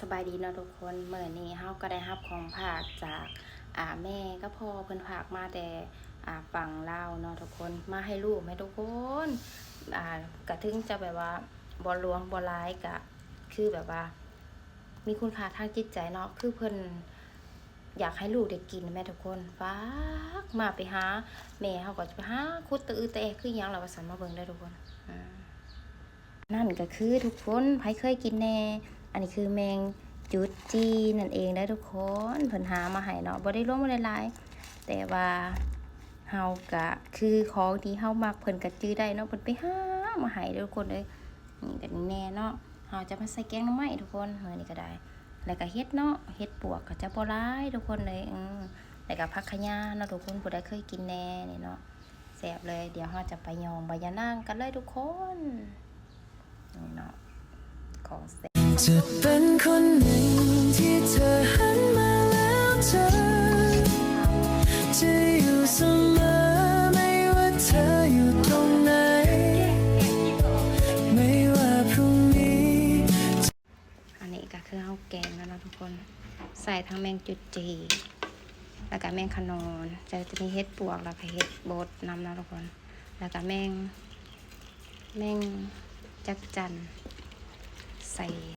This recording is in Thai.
สบายดีเนาะทุกคนเมื่อนี้เฮาก็ได้รับของฝากจากแม่ก็พ่อเพิ่นฝากมาแต่ฝั่งลาวเนาะทุกคนมาให้ลูกให้ทุกคนก็ถึงจะแบบว่าบ่หลวงบ่หลายก็คือแบบว่ามีคุณค่าทางจิตใจเนาะคือเพิ่นอยากให้ลูกได้กินแม่ทุกคนฝากมาไปหาแม่เฮาก็จะไปหาคุดตะอือตะแอคือหยังล่ะว่าซั่นมาเบิ่งได้ทุกคนนั่นก็คือทุกคนไผเคยกินแน่อันนี้คือแมงจุดจีนั่นเองได้ทุกคนเพิ่นหามาให้เนาะบ่ได้รวมบ่ได้หลายแต่ว่าเฮาก็คือของที่เฮามักเพิ่นก็จื้อได้เนาะเพิ่นไปหามาให้ทุกคนเลยนี่ก็แน่เนาะเฮาจะมาใส่แกงหน่อไม้ทุกคนมื้อนี้ก็ได้แล้วก็เฮ็ดเนาะเฮ็ดปวกก็จะบ่หลายทุกคนเลยแล้วก็ผักขะยาเนาะทุกคนผู้ใดเคยกินแน่นี่เนาะแซ่บเลยเดี๋ยวเฮาจะไปยองใบยะนางกันเลยทุกคนนี่เนาะของแซ่บจะเป็นคนหนึ่งที่เธอหันมาแล้วเจอจะอยู่เสมอไม่ว่าเธออยู่ตรงไหนไม่ว่าพรุ่งนี้อันนี้ก็คือเฮาแกงแล้วนะทุกคนใส่ทั้งแมงจุดจีแล้วก็แมงขนอนจะมีเห็ดปวกแล้วก็เห็ดบดนำนะทุกคนแล้วก็แมงจักจั่นใส่